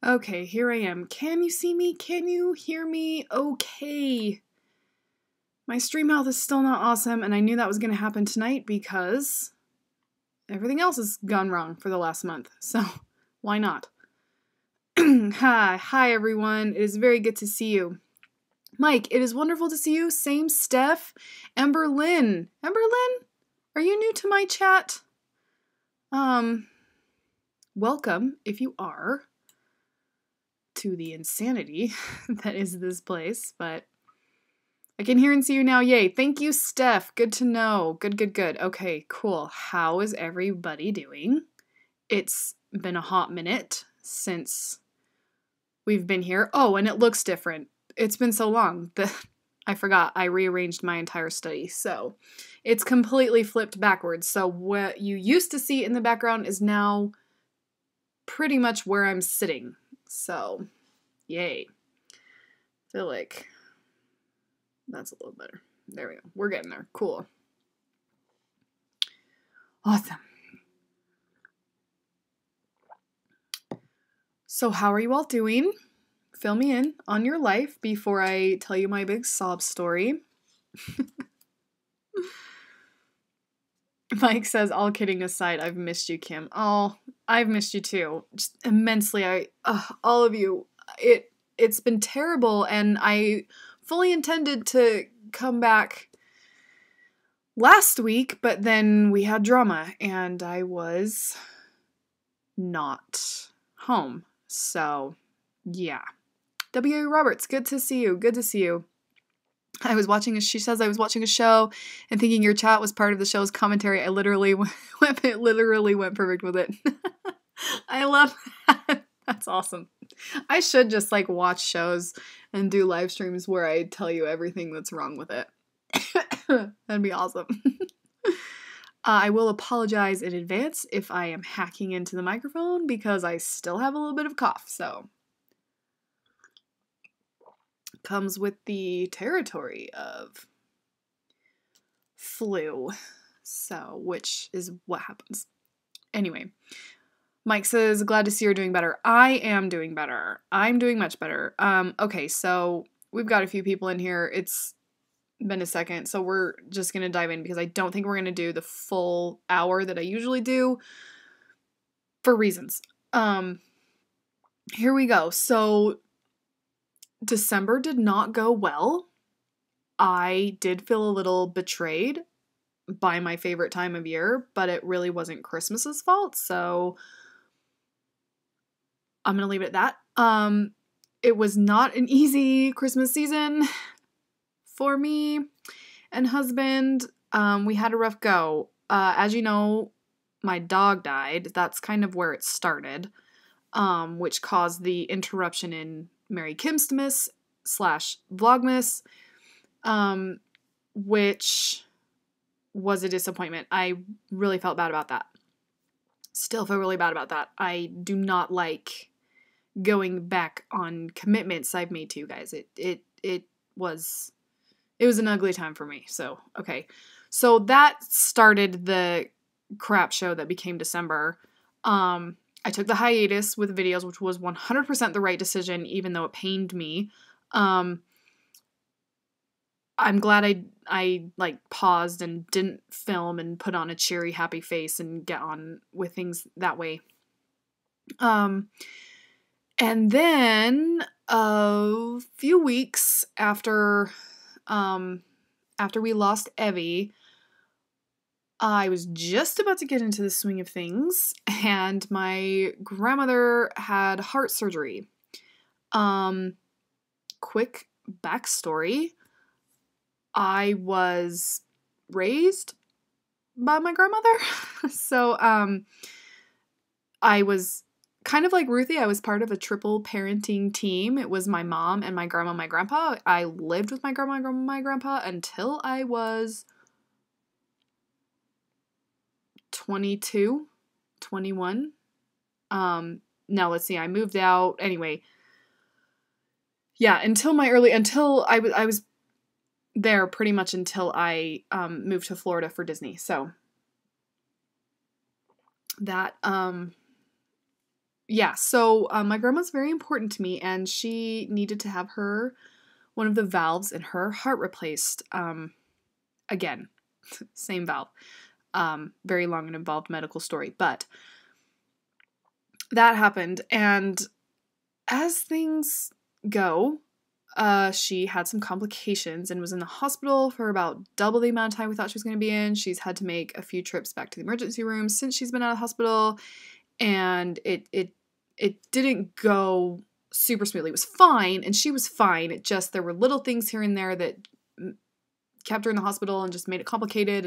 Okay, here I am. Can you see me? Can you hear me? Okay. My stream health is still not awesome, and I knew that was going to happen tonight because everything else has gone wrong for the last month. So, why not? Hi everyone. It is very good to see you. Mike, it is wonderful to see you. Same Steph. Ember Lynn. Ember Lynn? Are you new to my chat? Welcome, if you are, to the insanity that is this place, but I can hear and see you now. Yay. Thank you, Steph. Good to know. Good. Okay, cool. How is everybody doing? It's been a hot minute since we've been here. Oh, and it looks different. It's been so long that I forgot I rearranged my entire study. So it's completely flipped backwards. So what you used to see in the background is now pretty much where I'm sitting. So, yay. Feel like that's a little better. There we go. We're getting there. Cool. Awesome. So how are you all doing? Fill me in on your life before I tell you my big sob story. Mike says, all kidding aside, I've missed you, Kim. Oh, I've missed you too. Just immensely. All of you. It's been terrible, and I fully intended to come back last week, but then we had drama, and I was not home. So, yeah. W.A. Roberts, good to see you. Good to see you. She says I was watching a show and thinking your chat was part of the show's commentary. I literally went perfect with it. I love that. That's awesome. I should just watch shows and do live streams where I tell you everything that's wrong with it. That'd be awesome. I will apologize in advance if I am hacking into the microphone because I still have a little bit of cough, so comes with the territory of flu, so which is what happens. Anyway, Mike says, glad to see you're doing better. I am doing better. I'm doing much better. Okay, so we've got a few people in here. It's been a second, so we're just gonna dive in because I don't think we're gonna do the full hour that I usually do for reasons. Here we go. So December did not go well. I did feel a little betrayed by my favorite time of year, but it really wasn't Christmas's fault, so I'm gonna leave it at that. It was not an easy Christmas season for me and husband. We had a rough go. As you know, my dog died. That's kind of where it started, which caused the interruption in Merry Kimsmas / Vlogmas, which was a disappointment. I really felt bad about that. Still feel really bad about that. I do not like going back on commitments I've made to you guys. It was an ugly time for me. So, okay. So that started the crap show that became December. I took the hiatus with videos, which was 100% the right decision, even though it pained me. I'm glad I paused and didn't film and put on a cheery, happy face and get on with things that way. And then a few weeks after we lost Evie, I was just about to get into the swing of things, and my grandmother had heart surgery. Quick backstory. I was raised by my grandmother. So, I was kind of like Ruthie. I was part of a triple parenting team. It was my mom and my grandma and my grandpa. I lived with my grandma and my grandpa until I was 22, 21. No, let's see. I moved out. Anyway. Yeah, until I was there pretty much until I moved to Florida for Disney. So that yeah, so my grandma's very important to me, and she needed to have one of the valves in her heart replaced. Again, same valve. Very long and involved medical story, but that happened, and as things go, she had some complications and was in the hospital for about double the amount of time we thought she was going to be in. She's had to make a few trips back to the emergency room since she's been out of the hospital, and it didn't go super smoothly. It was fine, and she was fine. It just, there were little things here and there that kept her in the hospital and just made it complicated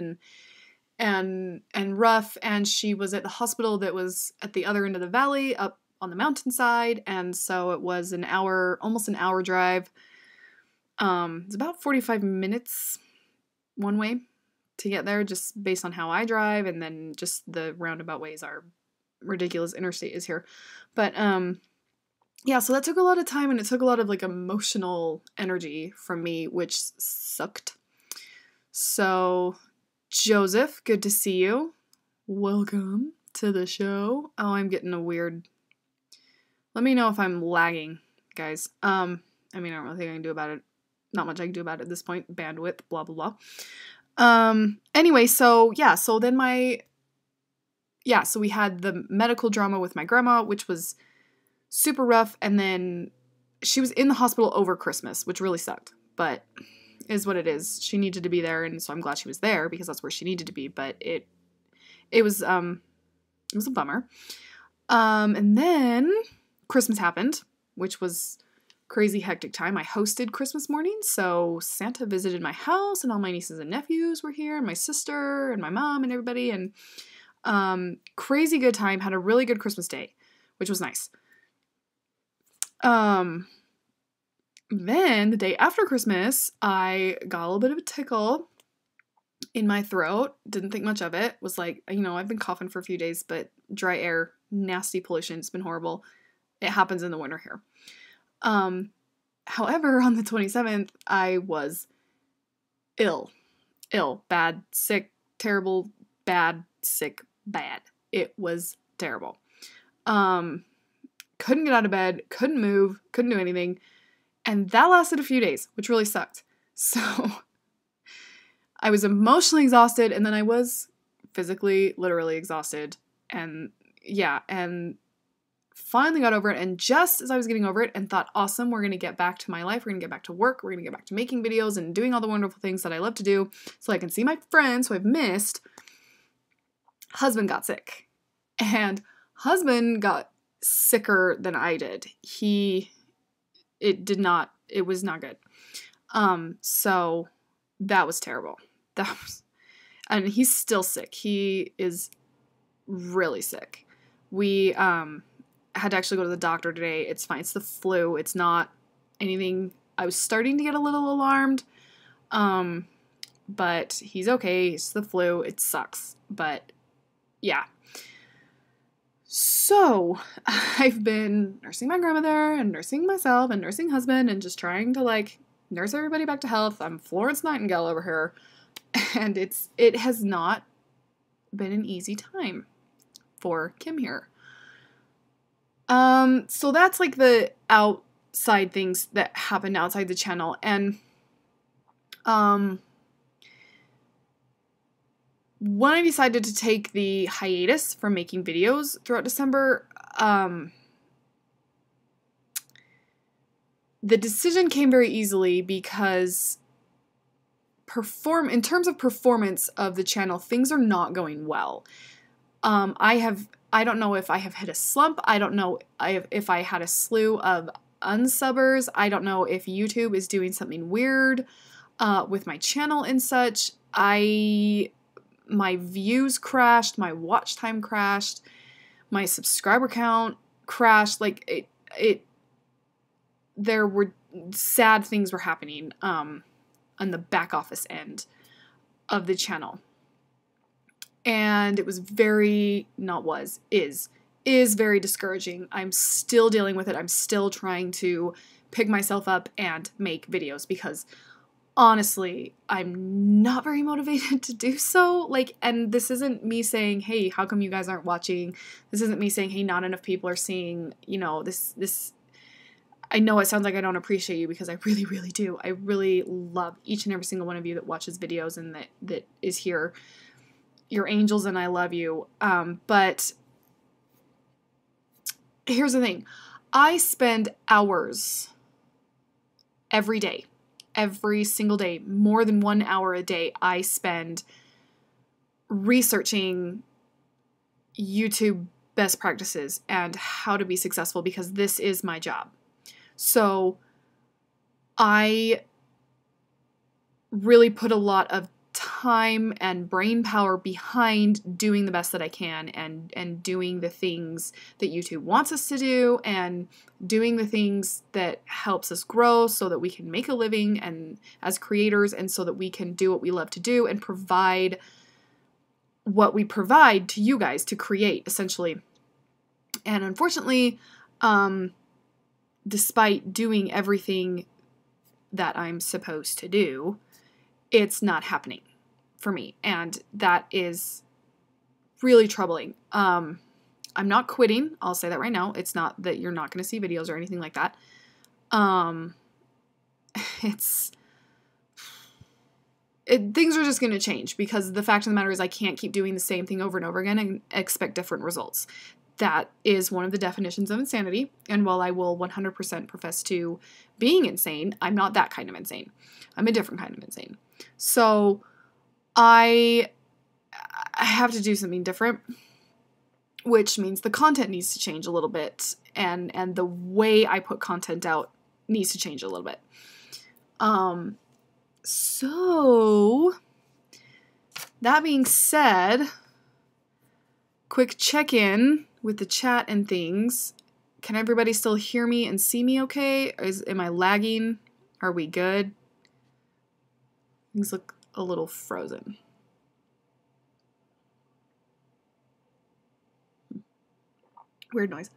and rough. And she was at the hospital that was at the other end of the valley, up on the mountainside, and so it was almost an hour drive. It's about 45 minutes one way to get there, just based on how I drive, and then just the roundabout ways our ridiculous interstate is here. But yeah, so that took a lot of time, and it took a lot of like emotional energy from me, which sucked. So Joseph, good to see you. Welcome to the show. Oh, I'm getting a weird... Let me know if I'm lagging, guys. I mean, I don't really think I can do about it. Not much I can do about it at this point. Bandwidth, blah, blah, blah. Anyway, so yeah, so then so we had the medical drama with my grandma, which was super rough, and then she was in the hospital over Christmas, which really sucked, but is what it is. She needed to be there, and so I'm glad she was there because that's where she needed to be, but it was a bummer. And then Christmas happened, which was crazy hectic time. I hosted Christmas morning, so Santa visited my house, and all my nieces and nephews were here, and my sister and my mom and everybody, and crazy good time. Had a really good Christmas day, which was nice. Then the day after Christmas, I got a little bit of a tickle in my throat. Didn't think much of it. Was like, I've been coughing for a few days, but dry air, nasty pollution, it's been horrible. It happens in the winter here. However, on the 27th, I was ill, bad, sick, terrible, bad, sick, bad. It was terrible. Couldn't get out of bed, couldn't move, couldn't do anything. And that lasted a few days, which really sucked. So I was emotionally exhausted, and then I was physically, literally exhausted. And yeah, and finally got over it. And just as I was getting over it and thought, awesome, we're going to get back to my life. We're going to get back to work. We're going to get back to making videos and doing all the wonderful things that I love to do so I can see my friends who I've missed. Husband got sick. And husband got sicker than I did. It was not good. So that was terrible. And he's still sick. He is really sick. We, had to actually go to the doctor today. It's fine. It's the flu. It's not anything. I was starting to get a little alarmed. But he's okay. It's the flu. It sucks. But yeah. So I've been nursing my grandmother and nursing myself and nursing husband and just trying to nurse everybody back to health. I'm Florence Nightingale over here. And it has not been an easy time for Kim here. So that's the outside things that happened outside the channel. And, when I decided to take the hiatus from making videos throughout December, the decision came very easily because in terms of performance of the channel, things are not going well. I don't know if I have hit a slump. I don't know if I had a slew of unsubbers. I don't know if YouTube is doing something weird with my channel and such. My views crashed, my watch time crashed, my subscriber count crashed. There were sad things were happening on the back office end of the channel. And it was is very discouraging. I'm still dealing with it. I'm still trying to pick myself up and make videos because honestly, I'm not very motivated to do so. Like, and this isn't me saying, hey, how come you guys aren't watching? This isn't me saying, hey, not enough people are seeing, you know, this. I know it sounds like I don't appreciate you, because I really, really do. I really love each and every single one of you that watches videos and that is here. You're angels and I love you. But here's the thing. I spend hours every day, every single day, more than 1 hour a day, I spend researching YouTube best practices and how to be successful, because this is my job. So I really put a lot of time and brain power behind doing the best that I can, and doing the things that YouTube wants us to do, and doing the things that helps us grow so that we can make a living and as creators, and so that we can do what we love to do and provide what we provide to you guys to create, essentially. And unfortunately, despite doing everything that I'm supposed to do, it's not happening for me. And that is really troubling. I'm not quitting. I'll say that right now. It's not that you're not going to see videos or anything like that. Things are just going to change, because the fact of the matter is I can't keep doing the same thing over and over again and expect different results. That is one of the definitions of insanity. And while I will 100% profess to being insane, I'm not that kind of insane. I'm a different kind of insane. So I have to do something different, which means the content needs to change a little bit, and the way I put content out needs to change a little bit. So that being said, quick check-in with the chat and things. Can everybody still hear me and see me okay? Am I lagging? Are we good? Things look a little frozen. Weird noise.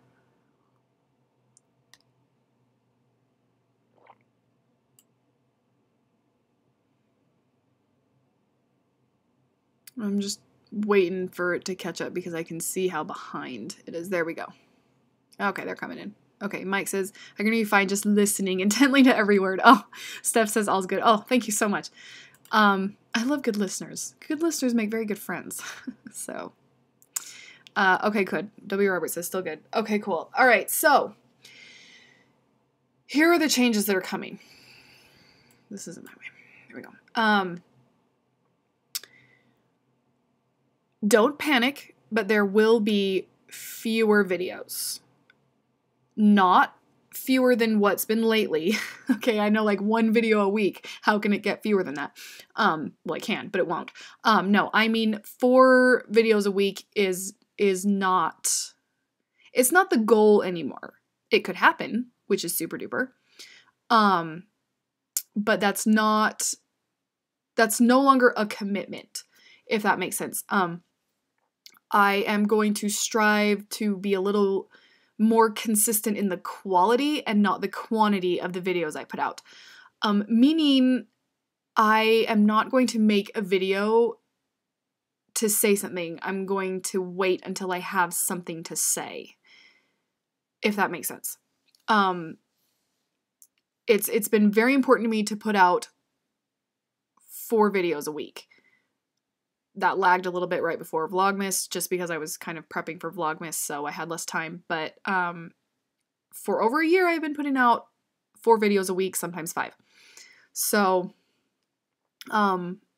I'm just waiting for it to catch up because I can see how behind it is. There we go. Okay, they're coming in. Okay, Mike says, I'm going to be fine just listening intently to every word. Oh, Steph says all's good. Oh, thank you so much. I love good listeners. Good listeners make very good friends. So, okay, good. W. Roberts says still good. Okay, cool. All right, so here are the changes that are coming. This isn't my way. Here we go. Don't panic, but there will be fewer videos. Not fewer than what's been lately. Okay, I know, like 1 video a week. How can it get fewer than that? Well, it can, but it won't. No, I mean 4 videos a week is not, it's not the goal anymore. It could happen, which is super duper. But that's no longer a commitment, if that makes sense. I am going to strive to be a little more consistent in the quality and not the quantity of the videos I put out. Meaning I am not going to make a video to say something. I'm going to wait until I have something to say, if that makes sense. It's been very important to me to put out 4 videos a week. That lagged a little bit right before Vlogmas, just because I was kind of prepping for Vlogmas, so I had less time. But for over a year, I've been putting out 4 videos a week, sometimes 5. So,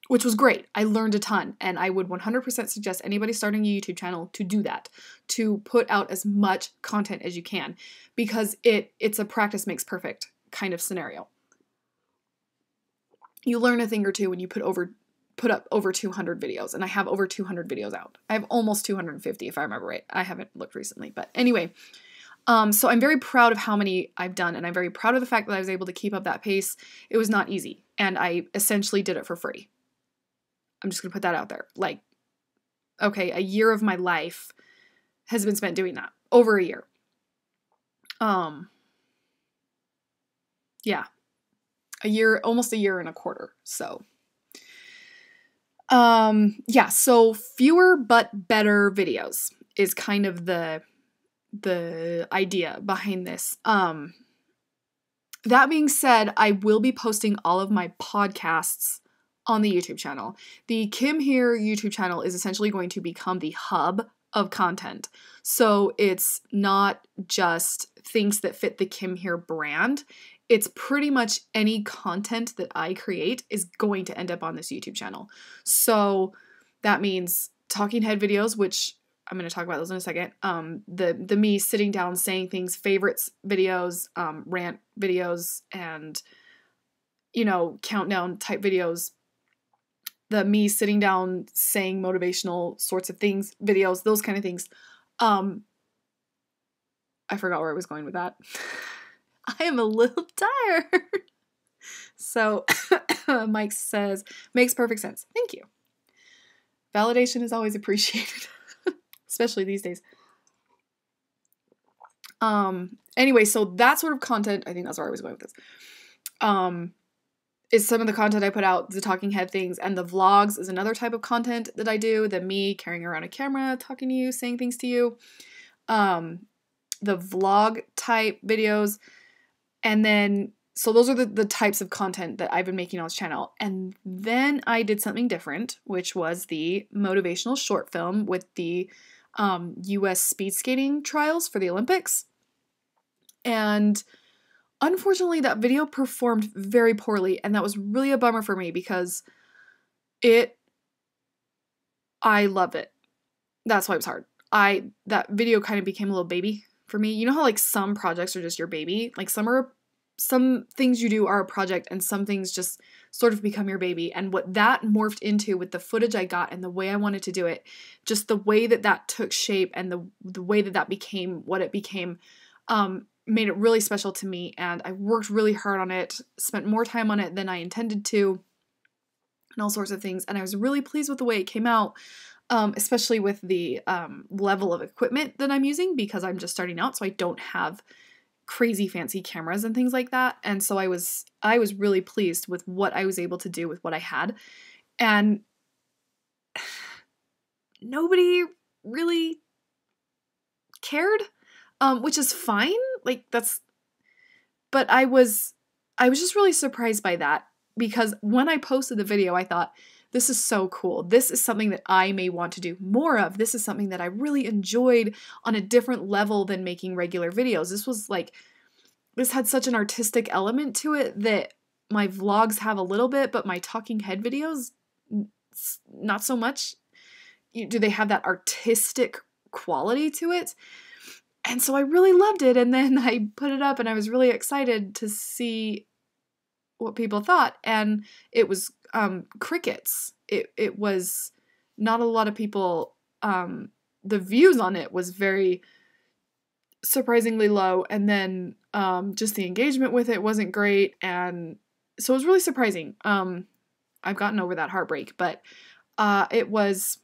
which was great. I learned a ton, and I would 100% suggest anybody starting a YouTube channel to do that, to put out as much content as you can, because it's a practice makes perfect kind of scenario. You learn a thing or two when you put up over 200 videos, and I have over 200 videos out. I have almost 250 if I remember right. I haven't looked recently, but anyway. So I'm very proud of how many I've done, and I'm very proud of the fact that I was able to keep up that pace. It was not easy, and I essentially did it for free. I'm just gonna put that out there. Like, okay, a year of my life has been spent doing that. Over a year. Yeah. almost a year and a quarter. So, yeah, so fewer but better videos is kind of the idea behind this. That being said, I will be posting all of my podcasts on the YouTube channel. The Kim Here YouTube channel is essentially going to become the hub of content. So it's not just things that fit the Kim Here brand. It's pretty much any content that I create is going to end up on this YouTube channel. So that means talking head videos, which I'm going to talk about those in a second. The me sitting down saying things, favorites videos, rant videos, and, you know, countdown type videos. The me sitting down saying motivational sorts of things, videos, those kind of things. I forgot where I was going with that. I am a little tired. So Mike says, makes perfect sense. Thank you. Validation is always appreciated. Especially these days. Anyway, so that sort of content, I think that's where I was going with this, is some of the content I put out, the talking head things, and the vlogs is another type of content that I do, the me carrying around a camera, talking to you, saying things to you, the vlog type videos, and then, so those are the types of content that I've been making on this channel, and then I did something different, which was the motivational short film with the US speed skating trials for the Olympics. And unfortunately, that video performed very poorly, and that was really a bummer for me because I love it. That's why it was hard. That video kind of became a little baby for me. You know how like some projects are just your baby? Like some things you do are a project and some things just sort of become your baby. And what that morphed into with the footage I got and the way I wanted to do it, just the way that took shape and the way that became what it became, made it really special to me. And I worked really hard on it, spent more time on it than I intended to, and all sorts of things. And I was really pleased with the way it came out, especially with the level of equipment that I'm using because I'm just starting out, so I don't have crazy fancy cameras and things like that. And so I was really pleased with what I was able to do with what I had. And nobody really cared, which is fine. Like but I was just really surprised by that because when I posted the video, I thought, this is so cool. This is something that I may want to do more of. This is something that I really enjoyed on a different level than making regular videos. This had such an artistic element to it that my vlogs have a little bit, but my talking head videos, not so much. Do they have that artistic quality to it? And so I really loved it. And then I put it up and I was really excited to see what people thought. And it was crickets. It was not a lot of people. The views on it was very surprisingly low, and then just the engagement with it wasn't great, and so it was really surprising. I've gotten over that heartbreak, but it was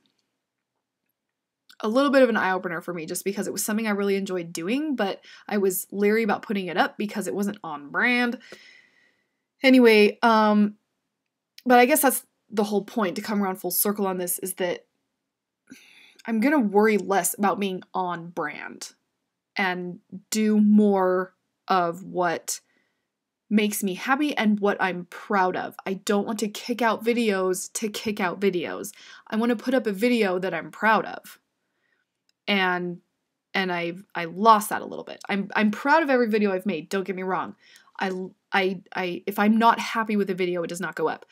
a little bit of an eye-opener for me just because it was something I really enjoyed doing, but I was leery about putting it up because it wasn't on brand. Anyway, but I guess that's the whole point, to come around full circle on this, is that I'm gonna worry less about being on brand and do more of what makes me happy and what I'm proud of. I don't want to kick out videos to kick out videos. I want to put up a video that I'm proud of. And I lost that a little bit. I'm proud of every video I've made, don't get me wrong. If I'm not happy with a video, it does not go up.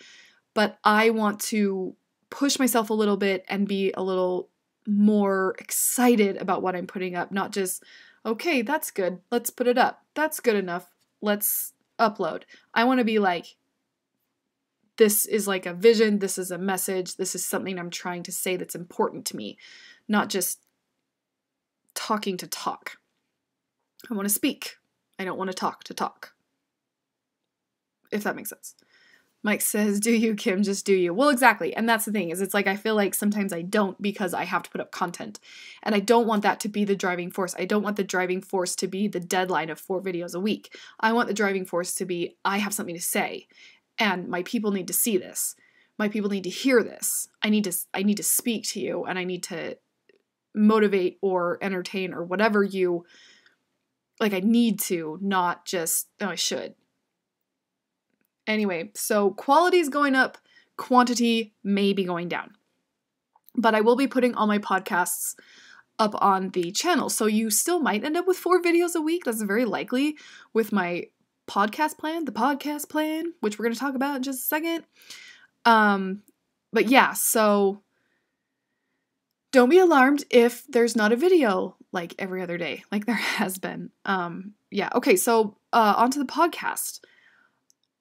But I want to push myself a little bit and be a little more excited about what I'm putting up, not just, okay, that's good, let's put it up. That's good enough, let's upload. I want to be like, this is like a vision, this is a message, this is something I'm trying to say that's important to me, not just talking to talk. I want to speak. I don't want to talk, if that makes sense. Mike says, do you, Kim, just do you. Well, exactly. And that's the thing, is it's like I feel like sometimes I don't because I have to put up content. And I don't want that to be the driving force. I don't want the driving force to be the deadline of 4 videos a week. I want the driving force to be I have something to say. And my people need to see this. My people need to hear this. I need to speak to you, and I need to motivate or entertain or whatever you like. I need to, not just, oh, I should. Anyway, so quality is going up, quantity may be going down. But I will be putting all my podcasts up on the channel. So you still might end up with 4 videos a week. That's very likely with my podcast plan, which we're going to talk about in just a second. But yeah, so don't be alarmed if there's not a video like every other day, like there has been. Yeah, okay, so onto the podcast.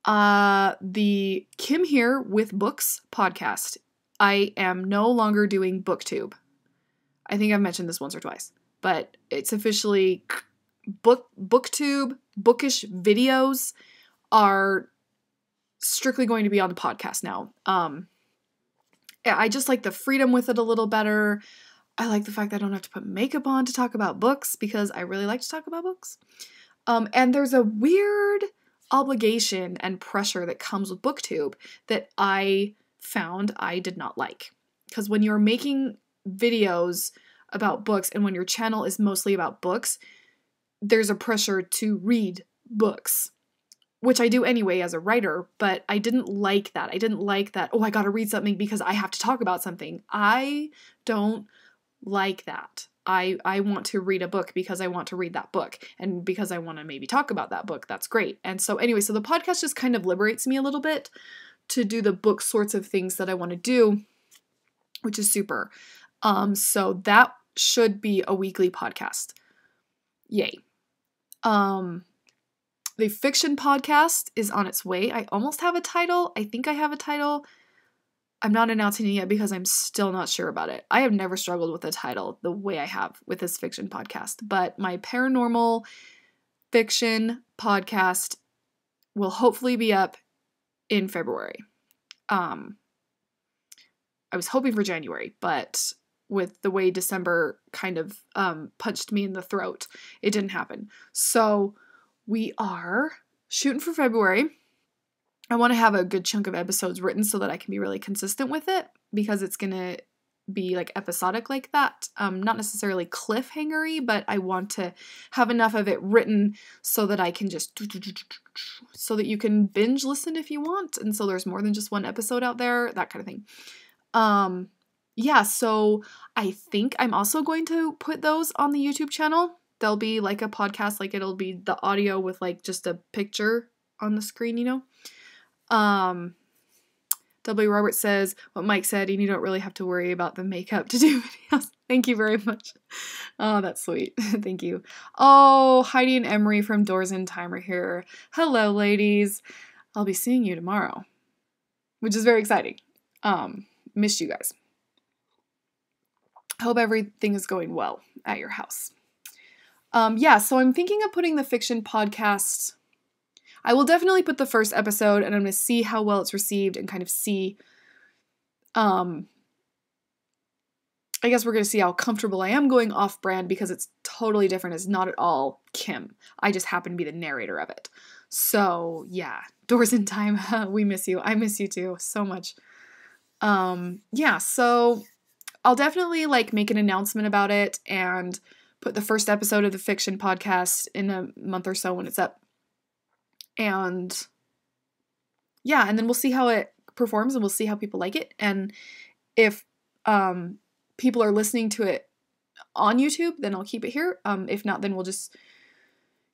The Kim Here with Books podcast. I am no longer doing BookTube. I think I've mentioned this once or twice, but it's officially BookTube. Bookish videos are strictly going to be on the podcast now. I just like the freedom with it a little better. I like the fact that I don't have to put makeup on to talk about books because I really like to talk about books. And there's a weird obligation and pressure that comes with BookTube that I found I did not like. Because when you're making videos about books and when your channel is mostly about books, there's a pressure to read books, which I do anyway as a writer, but I didn't like that. I didn't like that, oh, I gotta read something because I have to talk about something. I don't like that. I want to read a book because I want to read that book, and because I want to maybe talk about that book. That's great. And so anyway, so the podcast just kind of liberates me a little bit to do the book sorts of things that I want to do, which is super. So that should be a weekly podcast. Yay. The fiction podcast is on its way. I almost have a title. I think I have a title. I'm not announcing it yet because I'm still not sure about it. I have never struggled with a title the way I have with this fiction podcast, but my paranormal fiction podcast will hopefully be up in February. I was hoping for January, but with the way December kind of punched me in the throat, it didn't happen. So we are shooting for February. I want to have a good chunk of episodes written so that I can be really consistent with it, because it's going to be like episodic like that. Not necessarily cliffhangery, but I want to have enough of it written so that I can just, so that you can binge listen if you want. And so there's more than just one episode out there, that kind of thing. Yeah, so I think I'm also going to put those on the YouTube channel. They'll be like a podcast, like it'll be the audio with like just a picture on the screen, you know? W. Robert says what Mike said, and you don't really have to worry about the makeup to do videos. Thank you very much. Oh, that's sweet. Thank you. Oh, Heidi and Emery from Doors in Time are here. Hello, ladies. I'll be seeing you tomorrow, which is very exciting. Missed you guys. Hope everything is going well at your house. Yeah, so I'm thinking of putting the fiction podcast. I will definitely put the first episode, and I'm going to see how well it's received and kind of see, I guess we're going to see how comfortable I am going off-brand, because it's totally different. It's not at all Kim. I just happen to be the narrator of it. So, yeah. Doors in Time, we miss you. I miss you too so much. Yeah, so I'll definitely like make an announcement about it and put the first episode of the fiction podcast in a month or so when it's up. And yeah, and then we'll see how it performs, and we'll see how people like it. And if people are listening to it on YouTube, then I'll keep it here. If not, then we'll just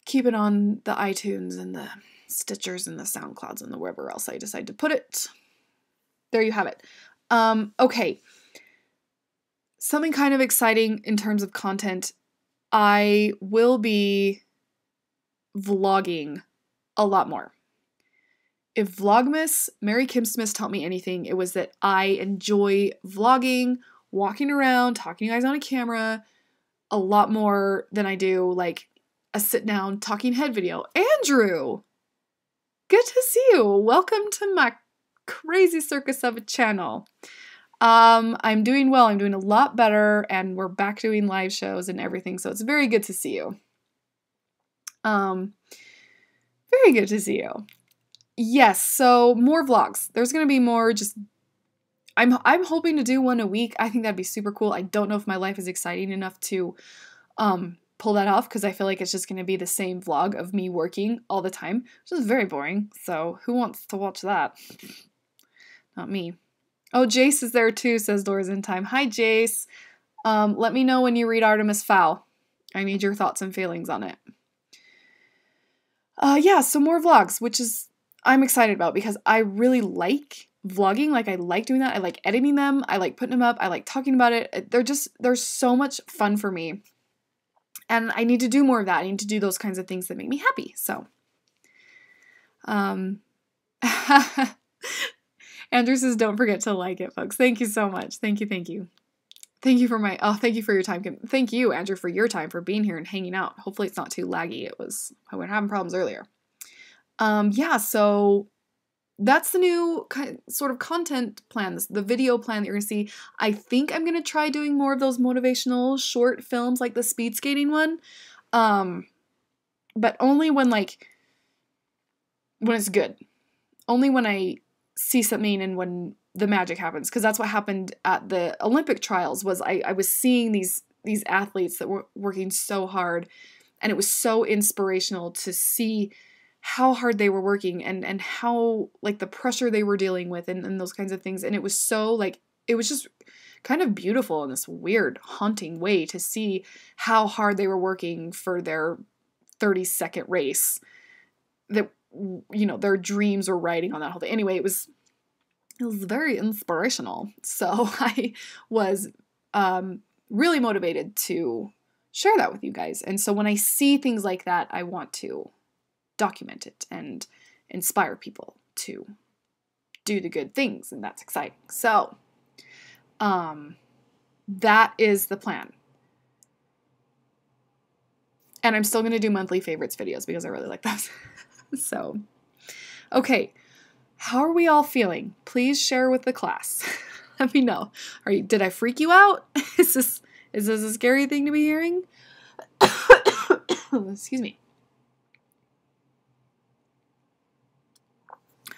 keep it on the iTunes and the Stitchers and the SoundClouds and the wherever else I decide to put it. There you have it. Okay. Something kind of exciting in terms of content. I will be vlogging a lot more. If Vlogmas, Mary Kim Smith taught me anything, it was that I enjoy vlogging, walking around, talking to you guys on a camera a lot more than I do like a sit down talking head video. Andrew! Good to see you. Welcome to my crazy circus of a channel. I'm doing well. I'm doing a lot better, and we're back doing live shows and everything, so it's very good to see you. Very good to see you. Yes, so more vlogs. There's gonna be more. Just I'm hoping to do one a week. I think that'd be super cool. I don't know if my life is exciting enough to pull that off, because I feel like it's just gonna be the same vlog of me working all the time, which is very boring. So who wants to watch that? Not me. Oh, Jace is there too, says Doors in Time. Hi, Jace. Let me know when you read Artemis Fowl. I need your thoughts and feelings on it. Yeah, so more vlogs, which is I'm excited about, because I really like vlogging. Like, I like doing that. I like editing them. I like putting them up. I like talking about it. They're so much fun for me. And I need to do more of that. I need to do those kinds of things that make me happy. So, Andrew says, don't forget to like it, folks. Thank you so much. Thank you. Thank you. Thank you for your time. Thank you, Andrew, for your time, for being here and hanging out. Hopefully it's not too laggy. I was having problems earlier. Yeah, so that's the new sort of content plan, the video plan that you're going to see. I think I'm going to try doing more of those motivational short films, like the speed skating one. But only when it's good. Only when I see something and when the magic happens, because that's what happened at the Olympic trials. Was I was seeing these athletes that were working so hard, and it was so inspirational to see how hard they were working and how the pressure they were dealing with and those kinds of things. And it was so it was just kind of beautiful in this weird, haunting way to see how hard they were working for their 30-second race that, their dreams were riding on that whole thing. Anyway, it was very inspirational. So I was really motivated to share that with you guys. And so when I see things like that, I want to document it and inspire people to do the good things, and that's exciting. So that is the plan. And I'm still going to do monthly favorites videos because I really like those. So, okay. How are we all feeling? Please share with the class. Let me know. Did I freak you out? Is this a scary thing to be hearing? Excuse me.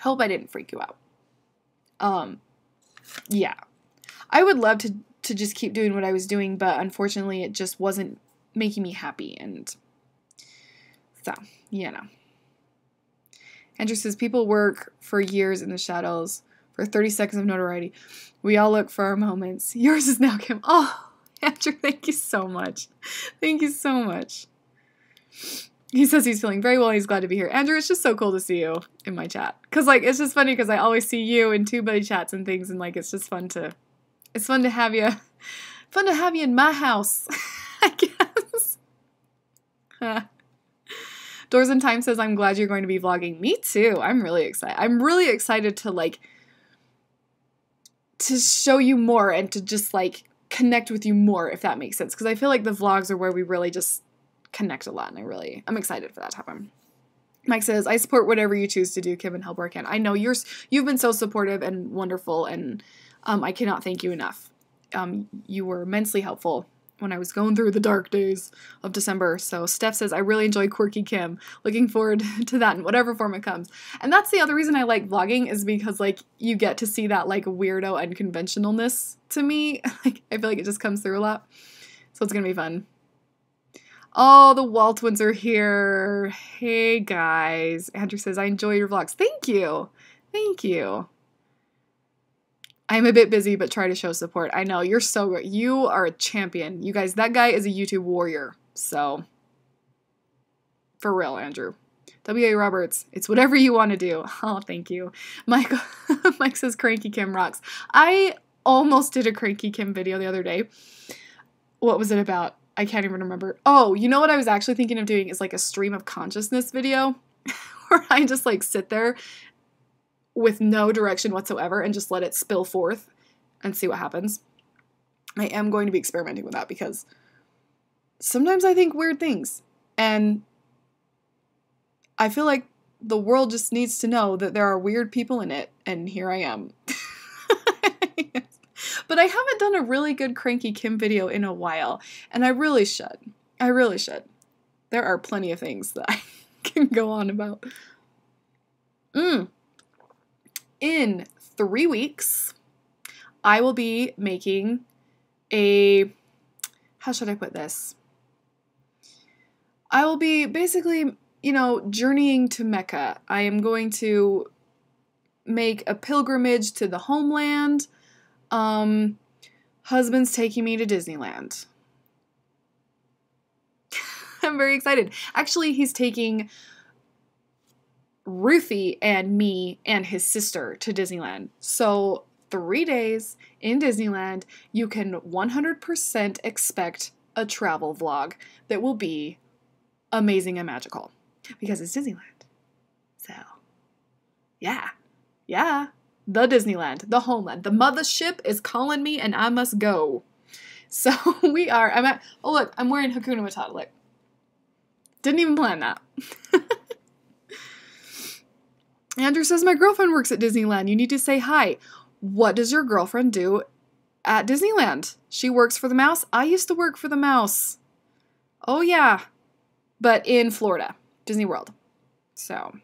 Hope I didn't freak you out. Yeah. I would love to just keep doing what I was doing, but unfortunately it just wasn't making me happy, and so, Andrew says, people work for years in the shadows for 30 seconds of notoriety. We all look for our moments. Yours is now Kim. Oh, Andrew, thank you so much. Thank you so much. He says he's feeling very well. He's glad to be here. Andrew, it's just so cool to see you in my chat. Because, it's just funny because I always see you in TubeBuddy chats and things, and, it's just fun to have you. Fun to have you in my house, I guess. Doors in Time says, I'm glad you're going to be vlogging. Me too. I'm really excited. I'm really excited to, to show you more and to just, connect with you more, if that makes sense. Because I feel like the vlogs are where we really just connect a lot, and I'm excited for that to happen. Mike says, I support whatever you choose to do, Kim, and help where I can. I know you've been so supportive and wonderful, and I cannot thank you enough. You were immensely helpful when I was going through the dark days of December. So Steph says, I really enjoy Quirky Kim. Looking forward to that in whatever form it comes. And that's the other reason I like vlogging, is because, you get to see that, weirdo unconventionalness to me. I feel like it just comes through a lot. So it's going to be fun. Oh, the Waltwins are here. Hey, guys. Andrew says, I enjoy your vlogs. Thank you. Thank you. I'm a bit busy, but try to show support. I know, you're so good. You are a champion. You guys, that guy is a YouTube warrior. So, for real, Andrew. W.A. Roberts, it's whatever you want to do. Oh, thank you. Mike says, Cranky Kim rocks. I almost did a Cranky Kim video the other day. What was it about? I can't even remember. Oh, you know what I was actually thinking of doing is a stream of consciousness video where I just sit there with no direction whatsoever and just let it spill forth and see what happens. I am going to be experimenting with that because sometimes I think weird things, and I feel like the world just needs to know that there are weird people in it, and here I am. But I haven't done a really good Cranky Kim video in a while, and I really should. I really should. There are plenty of things that I can go on about. In 3 weeks, I will be making a, how should I put this? I will be basically, journeying to Mecca. I am going to make a pilgrimage to the homeland. Husband's taking me to Disneyland. I'm very excited. Actually, he's taking Ruthie and me and his sister to Disneyland. So 3 days in Disneyland, you can 100% expect a travel vlog that will be amazing and magical because it's Disneyland. So, yeah. The Disneyland, the homeland, the mothership is calling me and I must go. So I'm wearing Hakuna Matata. Look. Didn't even plan that. Andrew says, my girlfriend works at Disneyland. You need to say hi. What does your girlfriend do at Disneyland? She works for the mouse. I used to work for the mouse. Oh, yeah. But in Florida, Disney World. So.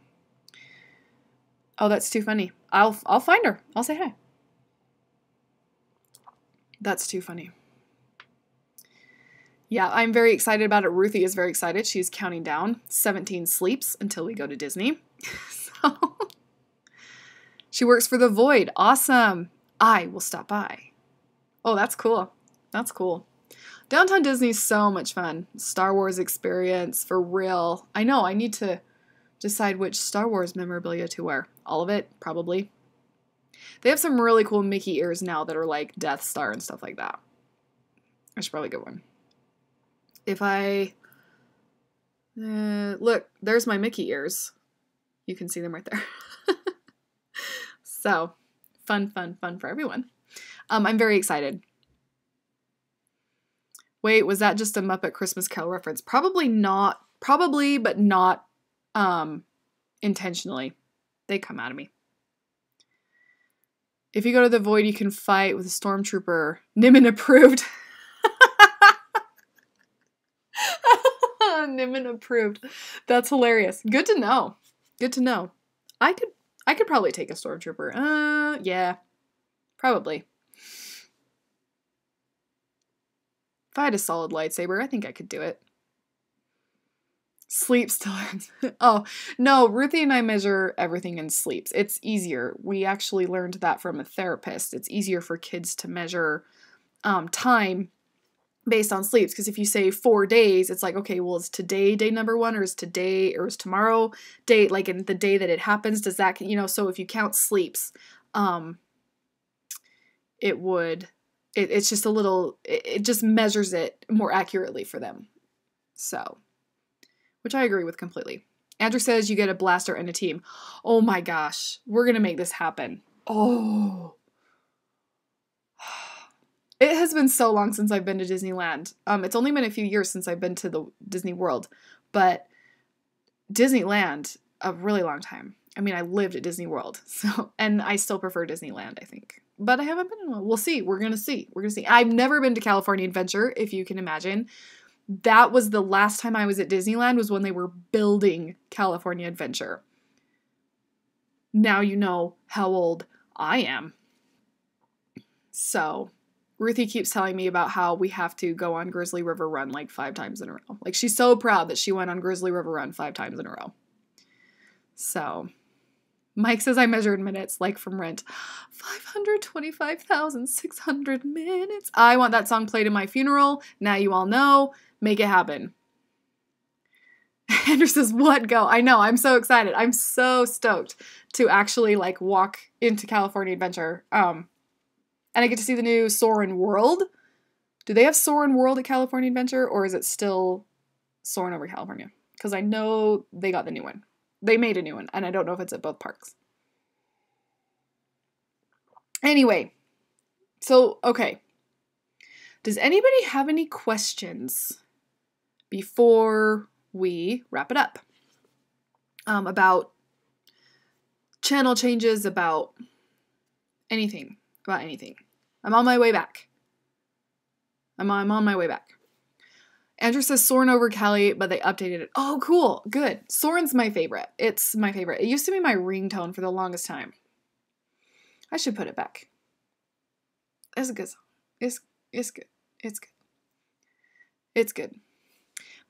Oh, that's too funny. I'll find her. I'll say hi. That's too funny. Yeah, I'm very excited about it. Ruthie is very excited. She's counting down 17 sleeps until we go to Disney. So she works for the Void. Awesome. I will stop by. Oh, that's cool. That's cool. Downtown Disney's so much fun. Star Wars experience for real. I know. I need to decide which Star Wars memorabilia to wear. All of it, probably. They have some really cool Mickey ears now that are like Death Star and stuff like that. I should probably get one. If I... look, there's my Mickey ears. You can see them right there. So, fun for everyone. I'm very excited. Wait, was that just a Muppet Christmas Carol reference? Probably not. Probably, but not intentionally. They come out of me. If you go to the Void, you can fight with a stormtrooper. Nimin approved. Nimin approved. That's hilarious. Good to know. Good to know. I could probably take a stormtrooper. Yeah. Probably. If I had a solid lightsaber, I think I could do it. Sleep still hurts. Oh, no, Ruthie and I measure everything in sleeps. It's easier. We actually learned that from a therapist. It's easier for kids to measure time based on sleeps. Because if you say 4 days, it's like, okay, well, is today day number 1 or is tomorrow day, like in the day that it happens? Does that, so if you count sleeps, it's just a little, it just measures it more accurately for them. So, which I agree with completely. Andrew says you get a blaster and a team. Oh my gosh. We're going to make this happen. Oh. It has been so long since I've been to Disneyland. It's only been a few years since I've been to the Disney World. But Disneyland, a really long time. I mean, I lived at Disney World. And I still prefer Disneyland, I think. But I haven't been in one. We'll see. We're going to see. I've never been to California Adventure, if you can imagine. That was the last time I was at Disneyland, was when they were building California Adventure. Now you know how old I am. So, Ruthie keeps telling me about how we have to go on Grizzly River Run like 5 times in a row. Like, she's so proud that she went on Grizzly River Run 5 times in a row. So, Mike says I measured minutes, like from Rent. 525,600 minutes. I want that song played in my funeral. Now you all know. Make it happen. Andrew says, what, go? I know, I'm so excited. I'm so stoked to actually, like, walk into California Adventure. And I get to see the new Soarin' World. Do they have Soarin' World at California Adventure, or is it still Soarin' over California? Because I know they got the new one. They made a new one, and I don't know if it's at both parks. Anyway, so, okay. Does anybody have any questions before we wrap it up about channel changes, about anything. I'm on my way back. I'm on my way back. Andrew says Soren over Kelly, but they updated it. Oh, cool. Good. Soren's my favorite. It's my favorite. It used to be my ringtone for the longest time. I should put it back. It's a good song. It's good. It's good. It's good.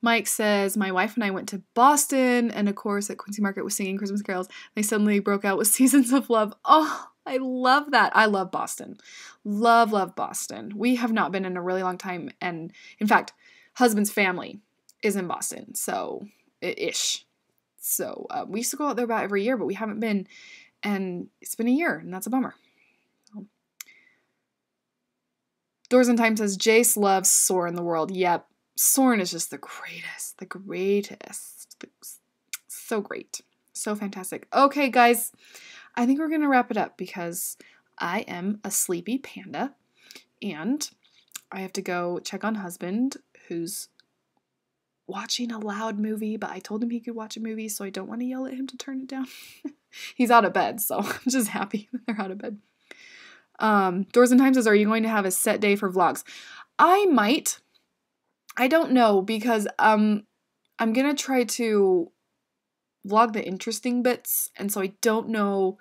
Mike says, my wife and I went to Boston, and of course at Quincy Market was singing Christmas carols. They suddenly broke out with Seasons of Love. Oh, I love that. I love Boston. Love, love Boston. We have not been in a really long time, and in fact, husband's family is in Boston, so ish. So we used to go out there about every year, but we haven't been, and it's been a year, and that's a bummer. Doors in Time says, Jace loves Soren in the world. Yep. Soren is just the greatest. The greatest. So great. So fantastic. Okay, guys. I think we're going to wrap it up because I am a sleepy panda. And I have to go check on husband, who's watching a loud movie. But I told him he could watch a movie, so I don't want to yell at him to turn it down. He's out of bed, so I'm just happy they're out of bed. Doors in Time says, are you going to have a set day for vlogs? I might. I don't know, because I'm gonna try to vlog the interesting bits, and so I don't know,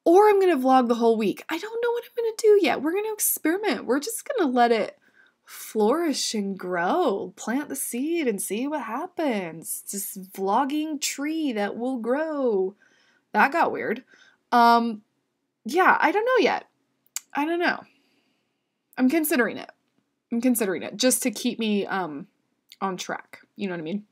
or I'm gonna vlog the whole week. I don't know what I'm gonna do yet. We're gonna experiment. We're just gonna let it flourish and grow, plant the seed and see what happens. Just vlogging tree that will grow. That got weird. Yeah, I don't know yet. I don't know. I'm considering it. Just to keep me on track. You know what I mean?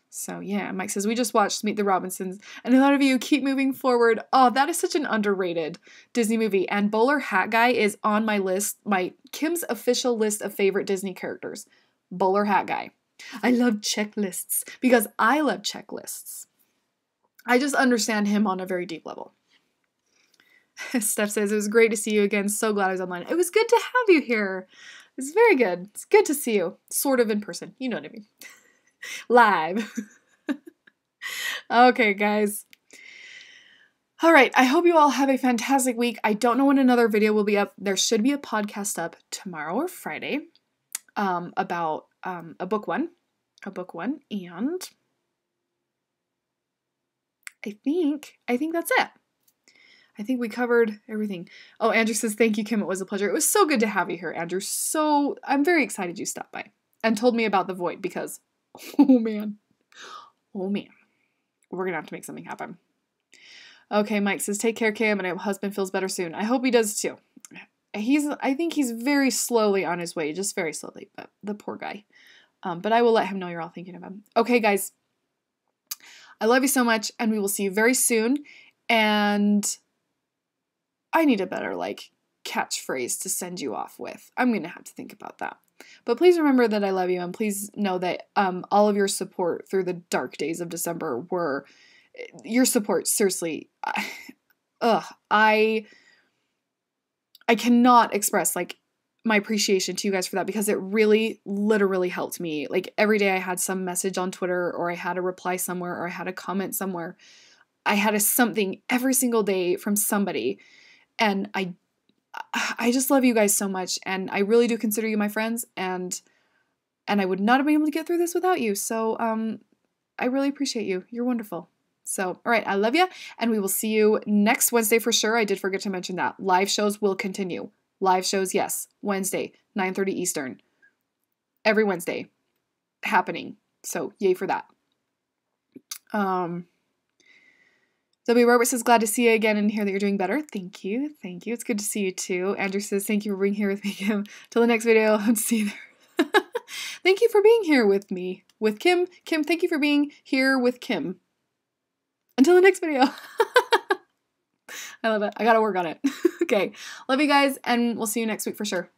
So yeah, Mike says, we just watched Meet the Robinsons, and a lot of you keep moving forward. Oh, that is such an underrated Disney movie. And Bowler Hat Guy is on my list, Kim's official list of favorite Disney characters. Bowler Hat Guy. I love checklists because I love checklists. I just understand him on a very deep level. Steph says, it was great to see you again. So glad I was online. It was good to have you here. It's very good. It's good to see you. Sort of in person. You know what I mean. Live. Okay, guys. All right. I hope you all have a fantastic week. I don't know when another video will be up. There should be a podcast up tomorrow or Friday about a book one. And I think that's it. I think we covered everything. Oh, Andrew says, thank you, Kim. It was a pleasure. It was so good to have you here, Andrew. I'm very excited you stopped by and told me about the void because, oh man. We're going to have to make something happen. Okay, Mike says, take care, Kim, and I hope husband feels better soon. I hope he does too. I think he's very slowly on his way, just very slowly, but the poor guy. But I will let him know you're all thinking of him. Okay, guys. I love you so much, and we will see you very soon. And I need a better, catchphrase to send you off with. I'm going to have to think about that. But please remember that I love you, and please know that all of your support through the dark days of December were your support. Seriously, I cannot express my appreciation to you guys for that, because it really literally helped me. Every day I had some message on Twitter, or I had a reply somewhere, or I had a comment somewhere. I had something every single day from somebody, and I just love you guys so much, and I really do consider you my friends, and I would not have been able to get through this without you. So I really appreciate you. You're wonderful. So, all right, I love you, and we will see you next Wednesday for sure. I did forget to mention that. Live shows will continue. Live shows, yes. Wednesday, 9:30 Eastern. Every Wednesday happening. So, yay for that. W. Robert says, glad to see you again and hear that you're doing better. Thank you. Thank you. It's good to see you too. Andrew says, thank you for being here with me, Kim. Till the next video, hope to see you there. Thank you for being here with me, with Kim. Kim, thank you for being here with Kim. Until the next video. I love it. I gotta work on it. Okay. Love you guys, and we'll see you next week for sure.